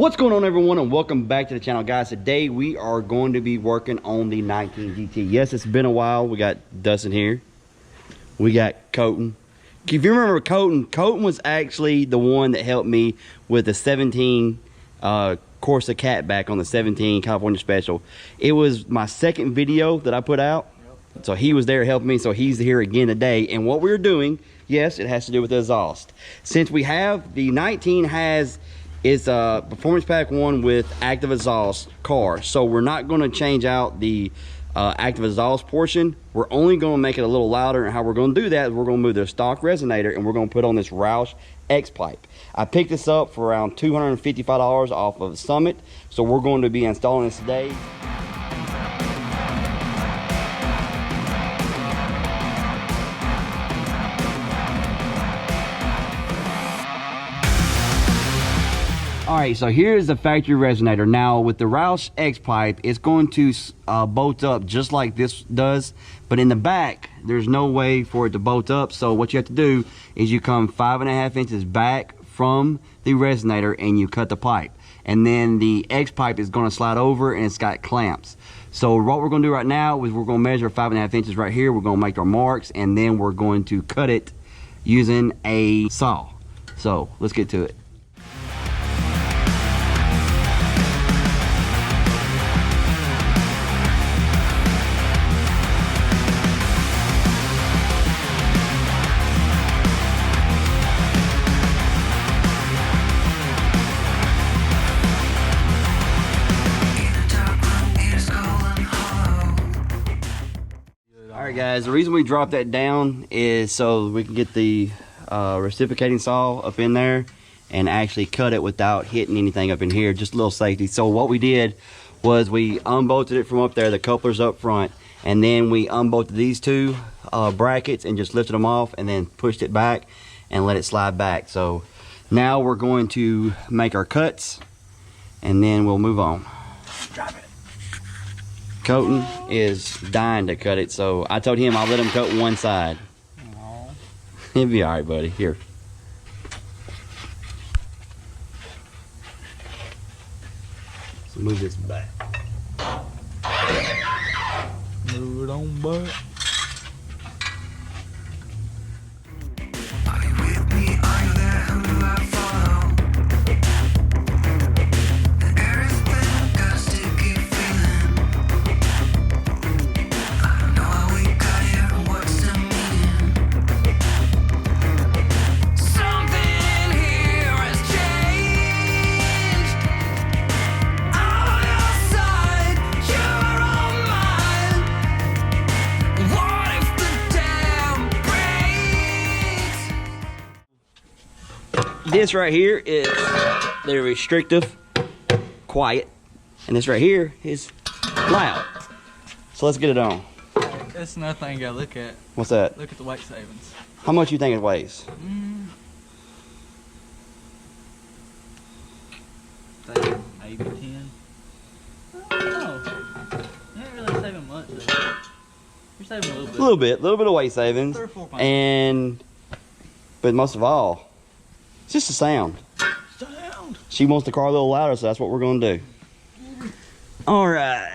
What's going on, everyone, and welcome back to the channel, guys. Today we are going to be working on the 19 GT. Yes, it's been a while. We got Dustin here, we got Coyote. If you remember Coyote was actually the one that helped me with the 17 Corsa Catback on the 17 California Special. It was my second video that I put out, so he was there helping me, so he's here again today. And what we're doing, yes, it has to do with the exhaust. Since we have the 19 has it's a Performance Pack 1 with active exhaust car, so we're not going to change out the active exhaust portion. We're only going to make it a little louder, and how we're going to do that is we're going to move the stock resonator and we're going to put on this Roush Xpipe. I picked this up for around $255 off of Summit, so we're going to be installing this today. Alright, so here's the factory resonator. Now with the Roush Xpipe, it's going to bolt up just like this does, but in the back there's no way for it to bolt up. So what you have to do is you come 5.5 inches back from the resonator and you cut the pipe, and then the Xpipe is going to slide over and it's got clamps. So what we're going to do right now is we're going to measure 5.5 inches right here. We're going to make our marks, and then we're going to cut it using a saw. So let's get to it. Alright guys, the reason we dropped that down is so we can get the reciprocating saw up in there and actually cut it without hitting anything up in here, just a little safety. So what we did was we unbolted it from up there, the couplers up front, and then we unbolted these two brackets and just lifted them off and then pushed it back and let it slide back. So now we're going to make our cuts and then we'll move on. Drop it. Coyote is dying to cut it, so I told him I'll let him cut one side. Aww. He'll be alright, buddy. Here. So move this back. Move it on back. This right here is the restrictive, quiet, and this right here is loud. So let's get it on. That's another thing you gotta look at. What's that? Look at the weight savings. How much you think it weighs? Maybe 10. I don't know. You ain't really saving much though. You're saving a little bit. A little bit of weight savings. 3 or 4 pounds. But most of all, it's just the sound. Sound. She wants the car a little louder, so that's what we're going to do. All right.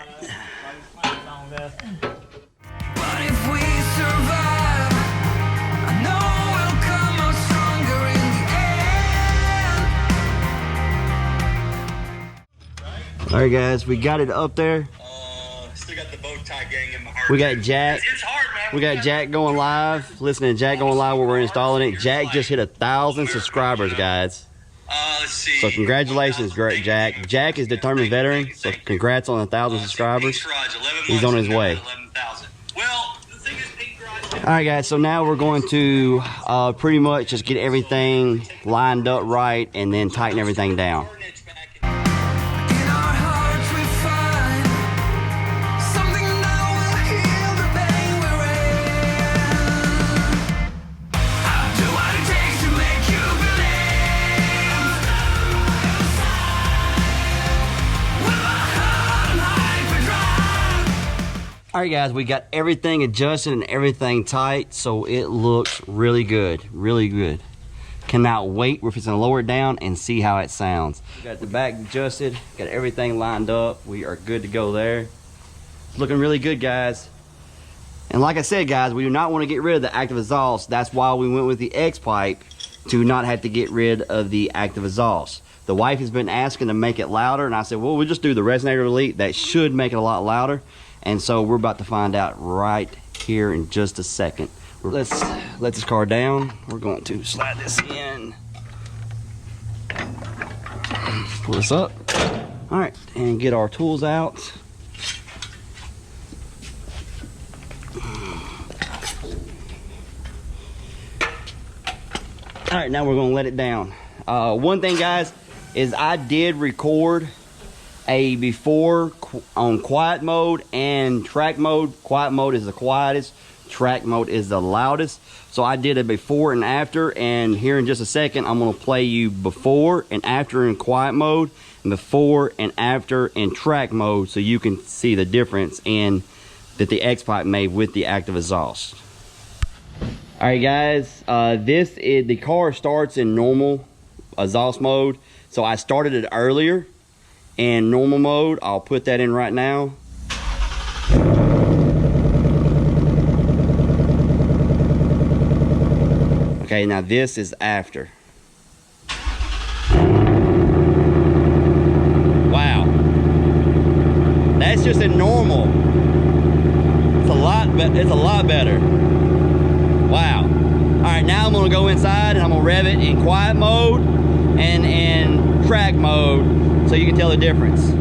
All right, guys, we got it up there. Still got the bow tie gang in my heart. We got Jack. It's hard, man. We got Jack going live. Listening to Jack going live where we're installing it. Jack just hit 1,000 subscribers, guys. Let's see. So congratulations, great Jack. Jack is determined veteran, so congrats on 1,000 subscribers. He's on his way. Well, the thing is, all right, guys, so now we're going to pretty much just get everything lined up right and then tighten everything down. Alright guys, we got everything adjusted and everything tight, so it looks really good, really good. Cannot wait. We're fixing to lower it down and see how it sounds. We got the back adjusted, got everything lined up. We are good to go there. It's looking really good, guys. And like I said, guys, we do not want to get rid of the active exhaust. That's why we went with the Xpipe, to not have to get rid of the active exhaust. The wife has been asking to make it louder, and I said, well, we'll just do the resonator delete. That should make it a lot louder. And so we're about to find out right here in just a second. Let's let this car down. We're going to slide this in. Pull this up. All right, and get our tools out. All right, now we're gonna let it down. One thing, guys, is I did record a before on quiet mode and track mode. Quiet mode is the quietest, track mode is the loudest. So I did a before and after, and here in just a second, I'm gonna play you before and after in quiet mode, and before and after in track mode, so you can see the difference in that the Xpipe made with the active exhaust. All right, guys, the car starts in normal exhaust mode. So I started it earlier in normal mode. I'll put that in right now. Okay, now this is after. Wow. That's just in normal. It's a lot better. Wow. All right, now I'm gonna go inside and I'm gonna rev it in quiet mode and in track mode so you can tell the difference.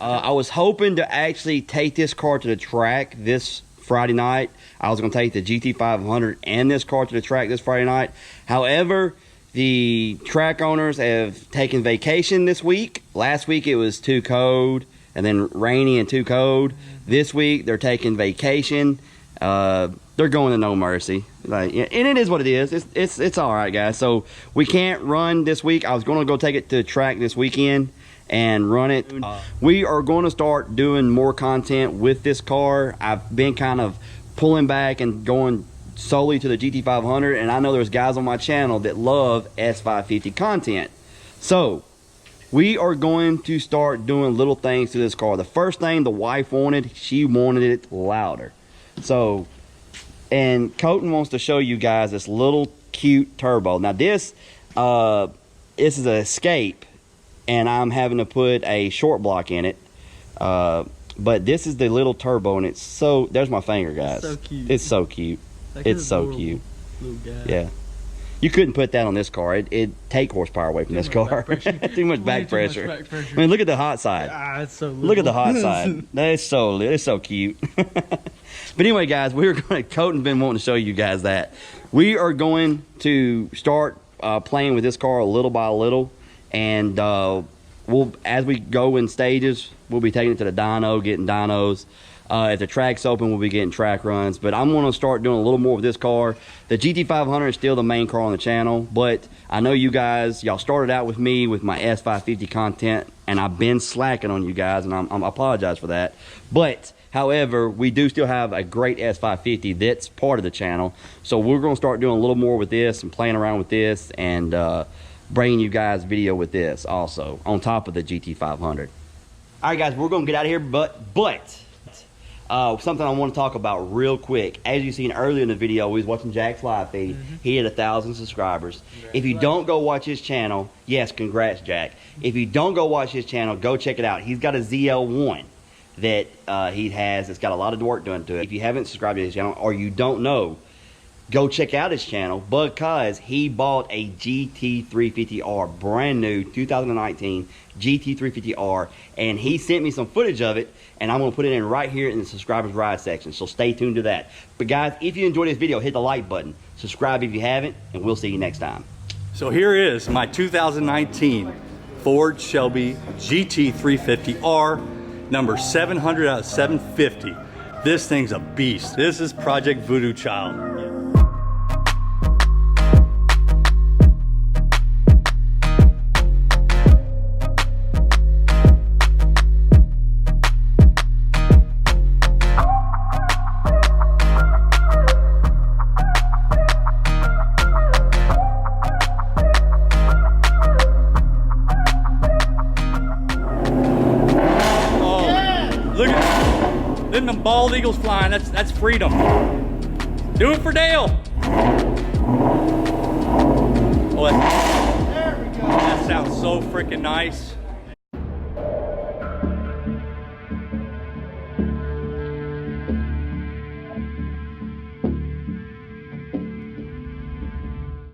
I was hoping to actually take this car to the track this Friday night. I was going to take the GT500 and this car to the track this Friday night. However, the track owners have taken vacation this week. Last week it was too cold and then rainy and too cold. This week they're taking vacation. They're going to No Mercy. And it is what it is. It's all right, guys. So we can't run this week. I was going to go take it to the track this weekend and run it. We are going to start doing more content with this car. I've been kind of pulling back and going solely to the GT500, and I know there's guys on my channel that love S550 content. So we are going to start doing little things to this car. The first thing the wife wanted, she wanted it louder. So, and Coyote wants to show you guys this little cute turbo. Now this is an Escape, and I'm having to put a short block in it. But this is the little turbo, and it's so, there's my finger, guys. It's so cute. It's so cute. It's so cute. Little guy. Yeah. You couldn't put that on this car. It'd take horsepower away from this car. Too much back pressure. I mean, look at the hot side. It's so little. Look at the hot side. It's so cute. But anyway, guys, Coyote's been wanting to show you guys that. We are going to start playing with this car a little by little. And as we go in stages, we'll be taking it to the dyno, getting dynos. If the track's open, we'll be getting track runs. But I'm going to start doing a little more with this car. The GT500 is still the main car on the channel. But I know you guys, y'all started out with me with my S550 content. And I've been slacking on you guys, and I apologize for that. But, however, we do still have a great S550 that's part of the channel. So we're going to start doing a little more with this and playing around with this. And bringing you guys video with this also on top of the GT500. All right, guys, we're gonna get out of here, but something I want to talk about real quick. As you seen earlier in the video, we was watching Jack's live feed. He had 1,000 subscribers. If you don't go watch his channel, yes, congrats, Jack. If you don't go watch his channel, go check it out. He's got a ZL1 that he has. It's got a lot of work done to it. If you haven't subscribed to his channel or you don't know, go check out his channel because he bought a GT350R, brand new 2019 GT350R, and he sent me some footage of it, and I'm gonna put it in right here in the subscribers ride section, so stay tuned to that. But guys, if you enjoyed this video, hit the like button, subscribe if you haven't, and we'll see you next time. So here is my 2019 Ford Shelby GT350R, number 700 out of 750. This thing's a beast. This is Project Voodoo Child. Then the bald eagles flying, that's freedom. Do it for Dale. Oh, there we go. That sounds so freaking nice.